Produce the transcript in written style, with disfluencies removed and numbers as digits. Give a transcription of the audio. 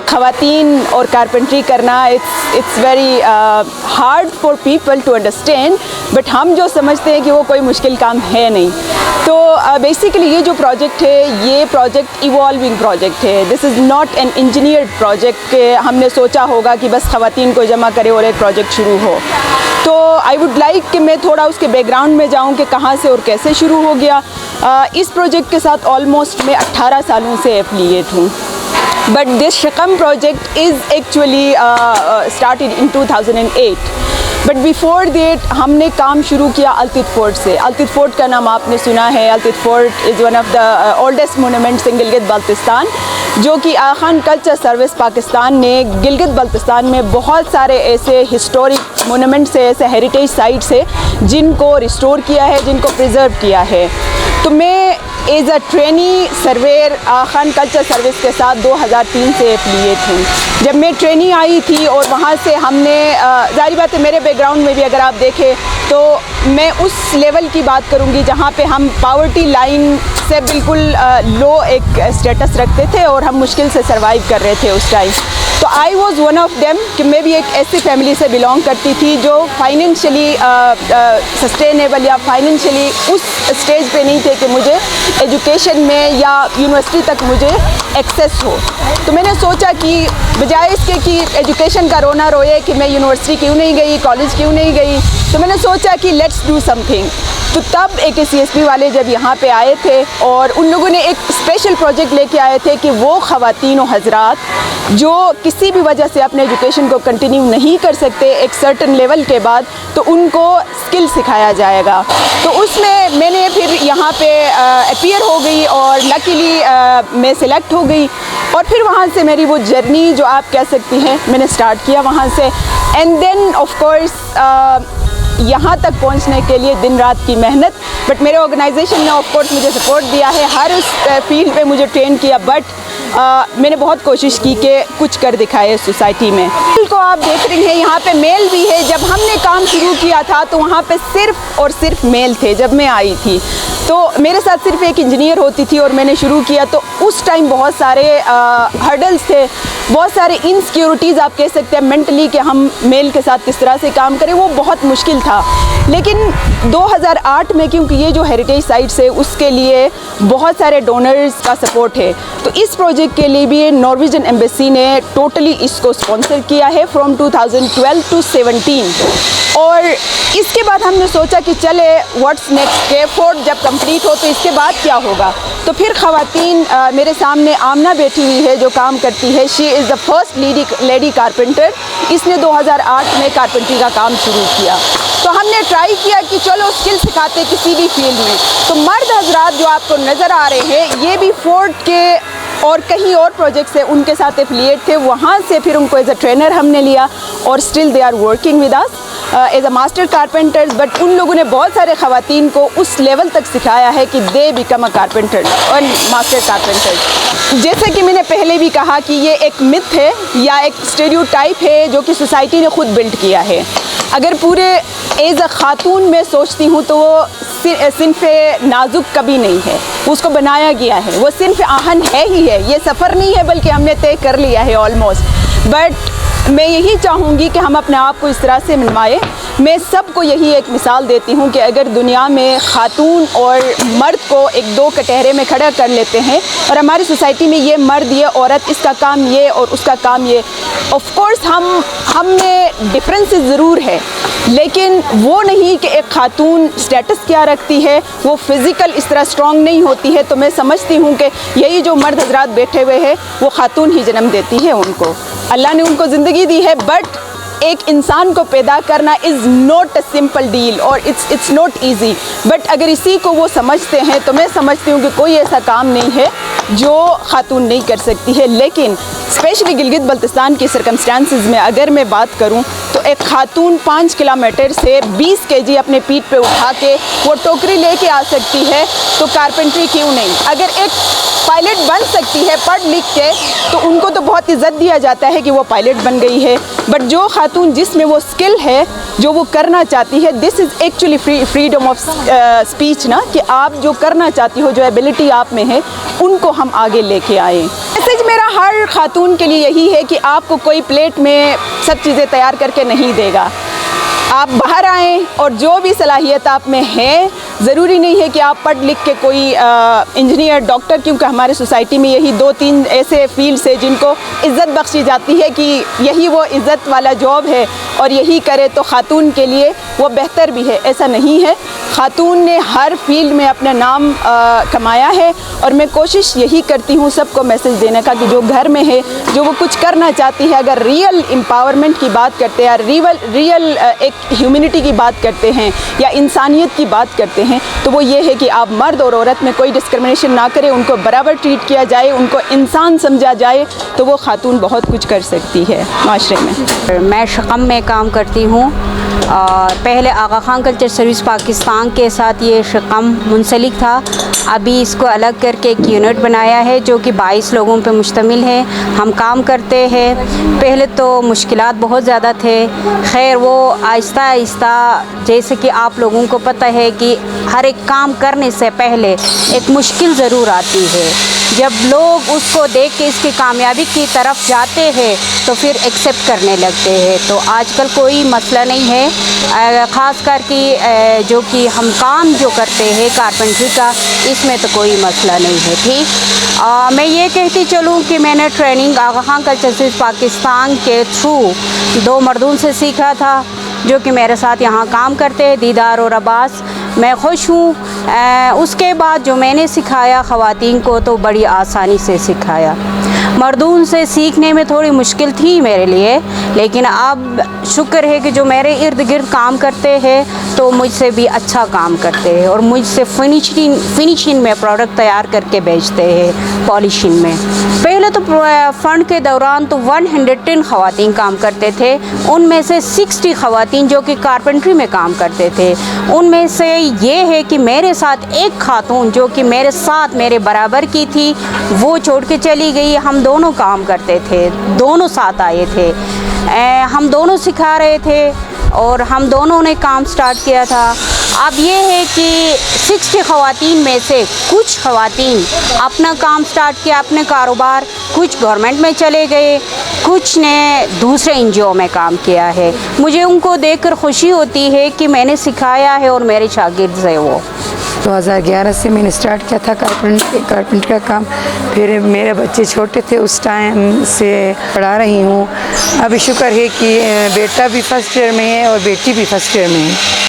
خواتین اور کارپنٹری کرنا it's very hard for people to understand, but ہم جو سمجھتے ہیں کہ وہ کوئی مشکل کام ہے نہیں. تو بیسیکلی یہ جو پروجیکٹ ہے یہ پروجیکٹ ایوالونگ پروجیکٹ ہے. This is not an engineered project کہ ہم نے سوچا ہوگا کہ بس خواتین کو جمع کرے اور ایک پروجیکٹ شروع ہو. تو آئی ووڈ لائک کہ میں تھوڑا اس کے بیک گراؤنڈ میں جاؤں کہ کہاں سے اور کیسے شروع ہو گیا. اس پروجیکٹ کے ساتھ آلموسٹ میں 18 سالوں سے ایفلیٹ ہوں. But this Shikam project is actually started in 2008. But before that ہم نے کام شروع کیا التت فورٹ سے. التت فورٹ کا نام آپ نے سنا ہے. Altit fort is one of the oldest monuments in Gilgit Baltistan, جو کہ آغا خان کلچر سروس پاکستان نے گلگت بلتستان میں بہت سارے ایسے ہسٹورک مونومنٹس ہے، ایسے ہیریٹیج سائٹس ہے جن کو ریسٹور کیا ہے، جن کو پریزرو کیا ہے. تو میں as a trainee surveyor Aga Khan culture service کے ساتھ 2003 سے ایفلیٹ ہوں. جب میں ٹرینی آئی تھی اور وہاں سے ہم نے ظاہری بات ہے میرے بیک گراؤنڈ میں بھی اگر آپ دیکھیں تو میں اس لیول کی بات کروں گی جہاں پہ ہم پاورٹی لائن سے بالکل لو ایک اسٹیٹس رکھتے تھے اور ہم مشکل سے سروائیو کر رہے تھے اس ٹائم. تو I was one of them کہ میں بھی ایک ایسی فیملی سے بلانگ کرتی تھی جو فائنینشلی سسٹینیبل یا فائنینشلی اس اسٹیج پہ نہیں تھے کہ مجھے ایجوکیشن میں یا یونیورسٹی تک مجھے ایکسیس ہو. تو میں نے سوچا کہ بجائے اس کے کہ ایجوکیشن کا رونا روئے کہ میں یونیورسٹی کیوں نہیں گئی، کالج کیوں نہیں گئی، تو میں نے سوچا کہ لیٹس ڈو سم تھنگ. تو تب AKCSP والے جب یہاں پہ آئے تھے اور ان لوگوں نے ایک اسپیشل پروجیکٹ لے کے آئے تھے کہ وہ خواتین و حضرات جو کسی بھی وجہ سے اپنے ایجوکیشن کو کنٹینیو نہیں کر سکتے ایک سرٹن لیول کے بعد، تو ان کو اسکل سکھایا جائے گا. تو اس میں نے پھر یہاں پہ اپیئر ہو گئی اور لکیلی میں سلیکٹ ہو گئی. اور پھر وہاں سے میری وہ جرنی جو آپ کہہ سکتی ہیں میں نے اسٹارٹ کیا وہاں سے. اینڈ دین آف کورس یہاں تک پہنچنے کے لیے دن رات کی محنت. بٹ میرے آرگنائزیشن نے آف کورس مجھے سپورٹ دیا ہے، ہر اس فیلڈ پہ مجھے ٹرین کیا. بٹ میں نے بہت کوشش کی کہ کچھ کر دکھائے سوسائٹی میں. کو آپ دیکھ رہی ہیں یہاں پہ میل بھی ہے. جب ہم نے کام شروع کیا تھا تو وہاں پہ صرف اور صرف میل تھے. جب میں آئی تھی تو میرے ساتھ صرف ایک انجینئر ہوتی تھی اور میں نے شروع کیا تو اس ٹائم بہت سارے ہرڈلز تھے، بہت سارے انسیکیورٹیز آپ کہہ سکتے ہیں مینٹلی کہ ہم میل کے ساتھ کس طرح سے کام کریں. وہ بہت مشکل تھا. لیکن 2008 میں کیونکہ یہ جو ہیریٹیج سائٹس ہے اس کے لیے بہت سارے ڈونرز کا سپورٹ ہے، تو اس پروجیکٹ کے لیے بھی نارویجن ایمبیسی نے ٹوٹلی اس کو اسپانسر کیا ہے فرام 2012 to 2017. اور اس کے بعد ہم نے سوچا کہ چلے واٹس نیکسٹ کہ فورٹ جب کمپلیٹ ہو تو اس کے بعد کیا ہوگا. تو پھر خواتین میرے سامنے آمنہ بیٹھی ہوئی ہے جو کام کرتی ہے. شی از دا فرسٹ لیڈی کارپینٹر. اس نے 2008 میں کارپینٹری کا کام شروع کیا. تو ہم نے ٹرائی کیا کہ چلو اسکل سکھاتے کسی بھی فیلڈ میں. تو مرد حضرات جو آپ کو نظر آ رہے ہیں یہ بھی فورٹ کے اور کہیں اور پروجیکٹ سے ان کے ساتھ ایفلیٹ تھے. وہاں سے پھر ان کو ایز اے ٹرینر ہم نے لیا اور still they are working with us as a master carpenters. But ان لوگوں نے بہت سارے خواتین کو اس لیول تک سکھایا ہے کہ دے بیکم اے کارپینٹر اور ماسٹر کارپینٹر. جیسا کہ میں نے پہلے بھی کہا کہ یہ ایک متھ ہے یا ایک اسٹیریوٹائپ ہے جو کہ سوسائٹی نے خود بلڈ کیا ہے. اگر پورے ایز اے خاتون میں سوچتی ہوں تو وہ صنف نازک کبھی نہیں ہے، اس کو بنایا گیا ہے. وہ صنف آہن ہے ہی ہے. یہ سفر نہیں ہے بلکہ ہم نے طے کر لیا ہے آلموسٹ. بٹ میں یہی چاہوں گی کہ ہم اپنے آپ کو اس طرح سے منوائیں. میں سب کو یہی ایک مثال دیتی ہوں کہ اگر دنیا میں خاتون اور مرد کو ایک دو کٹہرے میں کھڑا کر لیتے ہیں اور ہماری سوسائٹی میں یہ مرد یہ عورت اس کا کام یہ اور اس کا کام یہ، آف کورس ہم میں ڈفرینسز ضرور ہے لیکن وہ نہیں کہ ایک خاتون اسٹیٹس کیا رکھتی ہے، وہ فزیکل اس طرح اسٹرانگ نہیں ہوتی ہے. تو میں سمجھتی ہوں کہ یہی جو مرد حضرات بیٹھے ہوئے ہیں وہ خاتون ہی جنم دیتی ہے ان کو. اللہ نے ان کو زندگی دی ہے بٹ ایک انسان کو پیدا کرنا is not a simple deal اور اٹس ناٹ ایزی. بٹ اگر اسی کو وہ سمجھتے ہیں تو میں سمجھتی ہوں کہ کوئی ایسا کام نہیں ہے جو خاتون نہیں کر سکتی ہے. لیکن اسپیشلی گلگت بلتستان کی سرکمسٹانسز میں اگر میں بات کروں تو ایک خاتون 5 کلومیٹر سے 20 kg اپنے پیٹھ پہ اٹھا کے وہ ٹوکری لے کے آ سکتی ہے تو کارپینٹری کیوں نہیں. اگر ایک پائلٹ بن سکتی ہے پڑھ لکھ کے تو ان کو تو بہت عزت دیا جاتا ہے کہ وہ پائلٹ بن گئی ہے. بٹ جو خاتون جس میں وہ اسکل ہے جو وہ کرنا چاہتی ہے، this is actually freedom of speech نا، کہ آپ جو کرنا چاہتی ہو جو ایبلٹی آپ میں ہے ان کو ہم آگے لے کے آئیں. میسیج میرا ہر خاتون کے لیے یہی ہے کہ آپ کو کوئی پلیٹ میں سب چیزیں تیار کر کے نہیں دے گا. آپ باہر آئیں اور جو بھی صلاحیت آپ میں ہے، ضروری نہیں ہے کہ آپ پڑھ لکھ کے کوئی انجینئر، ڈاکٹر، کیونکہ ہمارے سوسائٹی میں یہی 2-3 ایسے فیلڈس ہیں جن کو عزت بخشی جاتی ہے کہ یہی وہ عزت والا جاب ہے اور یہی کرے تو خاتون کے لیے وہ بہتر بھی ہے. ایسا نہیں ہے. خاتون نے ہر فیلڈ میں اپنا نام کمایا ہے اور میں کوشش یہی کرتی ہوں سب کو میسیج دینے کا کہ جو گھر میں ہے، جو وہ کچھ کرنا چاہتی ہے، اگر ریئل امپاورمنٹ کی بات کرتے ہیں، ریئل ایک ہیومنٹی کی بات کرتے ہیں یا انسانیت کی بات کرتے ہیں، تو وہ یہ ہے کہ آپ مرد اور عورت میں کوئی ڈسکرمنیشن نہ کریں، ان کو برابر ٹریٹ کیا جائے، ان کو انسان سمجھا جائے، تو وہ خاتون بہت کچھ کر سکتی ہے معاشرے میں. میں شقم میں کام کرتی ہوں اور پہلے آغا خان کلچر سروس پاکستان کے ساتھ یہ شقم منسلک تھا. ابھی اس کو الگ کر کے ایک یونٹ بنایا ہے جو کہ 22 لوگوں پہ مشتمل ہے. ہم کام کرتے ہیں. پہلے تو مشکلات بہت زیادہ تھے، خیر وہ آہستہ آہستہ، جیسے کہ آپ لوگوں کو پتہ ہے کہ ہر ایک کام کرنے سے پہلے ایک مشکل ضرور آتی ہے. جب لوگ اس کو دیکھ کے اس کی کامیابی کی طرف جاتے ہیں تو پھر ایکسیپٹ کرنے لگتے ہیں. تو آج کل کوئی مسئلہ نہیں ہے، خاص کر کے جو کہ ہم کام جو کرتے ہیں کارپینٹری کا، اس میں تو کوئی مسئلہ نہیں ہے. ٹھیک، میں یہ کہتی چلوں کہ میں نے ٹریننگ آغا خان کلچر سروس پاکستان کے تھرو 2 مردوں سے سیکھا تھا جو کہ میرے ساتھ یہاں کام کرتے ہیں، دیدار اور عباس. میں خوش ہوں. اس کے بعد جو میں نے سکھایا خواتین کو تو بڑی آسانی سے سکھایا. مردوں سے سیکھنے میں تھوڑی مشکل تھی میرے لیے، لیکن اب شکر ہے کہ جو میرے ارد گرد کام کرتے ہیں تو مجھ سے بھی اچھا کام کرتے ہیں اور مجھ سے فنیشنگ میں پروڈکٹ تیار کر کے بیچتے ہیں، پالشنگ میں. پہلے تو فنڈ کے دوران تو 110 خواتین کام کرتے تھے، ان میں سے 60 خواتین جو کہ کارپینٹری میں کام کرتے تھے. ان میں سے یہ ہے کہ میرے ساتھ ایک خاتون جو کہ میرے ساتھ میرے برابر کی تھی، وہ چھوڑ کے چلی گئی. ہم دونوں کام کرتے تھے، دونوں ساتھ آئے تھے، ہم دونوں سکھا رہے تھے اور ہم دونوں نے کام سٹارٹ کیا تھا. اب یہ ہے کہ 60 خواتین میں سے کچھ خواتین اپنا کام سٹارٹ کیا، اپنے کاروبار، کچھ گورنمنٹ میں چلے گئے، کچھ نے دوسرے NGO میں کام کیا ہے. مجھے ان کو دیکھ کر خوشی ہوتی ہے کہ میں نے سکھایا ہے اور میرے شاگرد ہیں وہ. 2011 سے میں نے سٹارٹ کیا تھا کارپینٹر کا کام. پھر میرے بچے چھوٹے تھے، اس ٹائم سے پڑھا رہی ہوں. ابھی شکر ہے کہ بیٹا بھی فرسٹ ایئر میں ہے اور بیٹی بھی فرسٹ ایئر میں ہے.